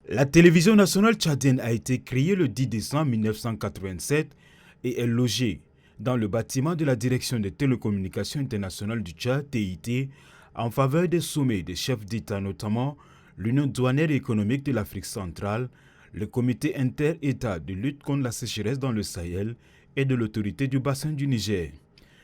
La télévision nationale tchadienne a été créée le 10 décembre 1987 et est logée dans le bâtiment de la Direction des télécommunications internationales du Tchad, TIT, en faveur des sommets des chefs d'État, notamment l'Union douanière et économique de l'Afrique centrale, le Comité inter-État de lutte contre la sécheresse dans le Sahel et de l'autorité du bassin du Niger.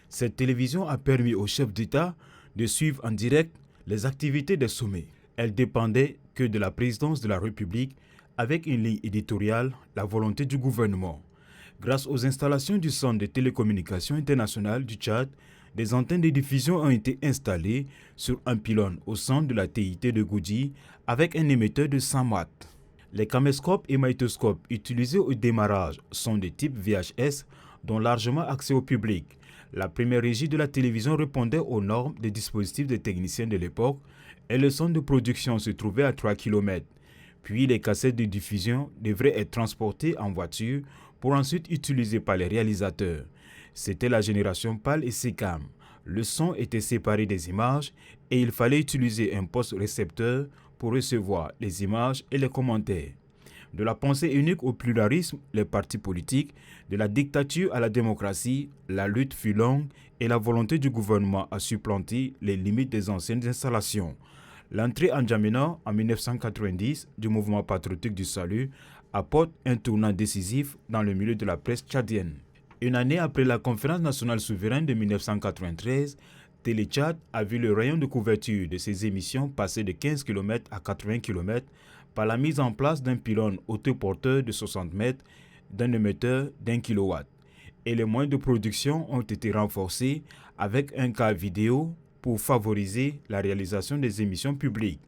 Cette télévision a permis aux chefs d'État de suivre en direct les activités des sommets. Elle dépendait que de la présidence de la République avec une ligne éditoriale, la volonté du gouvernement. Grâce aux installations du Centre de télécommunications internationales du Tchad, des antennes de diffusion ont été installées sur un pylône au centre de la TIT de Goudji avec un émetteur de 100 watts. Les caméscopes et magnétoscopes utilisés au démarrage sont de type VHS, dont largement accès au public. La première régie de la télévision répondait aux normes des dispositifs des techniciens de l'époque et le centre de production se trouvait à 3 km. Puis les cassettes de diffusion devraient être transportées en voiture pour ensuite utilisées par les réalisateurs. C'était la génération PAL et SECAM. Le son était séparé des images et il fallait utiliser un poste récepteur pour recevoir les images et les commentaires. De la pensée unique au pluralisme, les partis politiques, de la dictature à la démocratie, la lutte fut longue et la volonté du gouvernement a supplanté les limites des anciennes installations. L'entrée en N'Djamena en 1990 du mouvement patriotique du salut apporte un tournant décisif dans le milieu de la presse tchadienne. Une année après la conférence nationale souveraine de 1993, Télé Tchad a vu le rayon de couverture de ses émissions passer de 15 km à 80 km par la mise en place d'un pylône autoporteur de 60 mètres d'un émetteur d'1 kW. Et les moyens de production ont été renforcés avec un cas vidéo pour favoriser la réalisation des émissions publiques.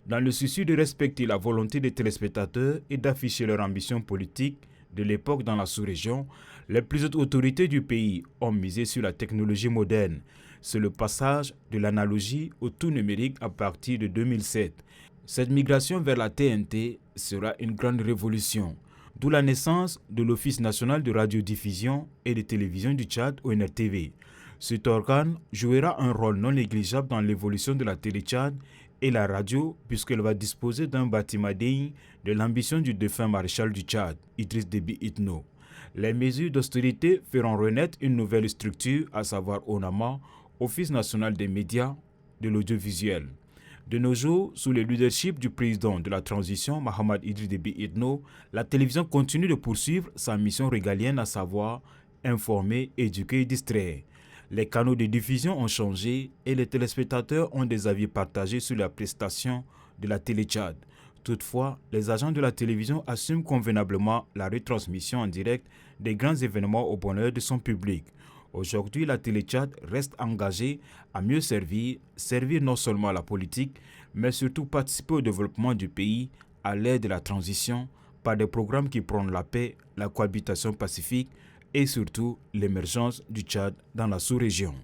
Dans le souci de respecter la volonté des téléspectateurs et d'afficher leur ambition politique de l'époque dans la sous-région, les plus hautes autorités du pays ont misé sur la technologie moderne. C'est le passage de l'analogie au tout numérique à partir de 2007. Cette migration vers la TNT sera une grande révolution, d'où la naissance de l'Office national de radiodiffusion et de télévision du Tchad, ONRTV. Cet organe jouera un rôle non négligeable dans l'évolution de la télé-Tchad et la radio puisqu'elle va disposer d'un bâtiment digne de l'ambition du défunt maréchal du Tchad, Idriss Déby Itno. Les mesures d'austérité feront renaître une nouvelle structure, à savoir ONAMA, Office national des médias de l'audiovisuel. De nos jours, sous le leadership du président de la transition, Mahamad Idriss Déby Itno, la télévision continue de poursuivre sa mission régalienne, à savoir informer, éduquer et distraire. Les canaux de diffusion ont changé et les téléspectateurs ont des avis partagés sur la prestation de la télé-Tchad. Toutefois, les agents de la télévision assument convenablement la retransmission en direct des grands événements au bonheur de son public. Aujourd'hui, la télé-Tchad reste engagée à mieux servir non seulement la politique, mais surtout participer au développement du pays à l'aide de la transition par des programmes qui prônent la paix, la cohabitation pacifique et surtout l'émergence du Tchad dans la sous-région.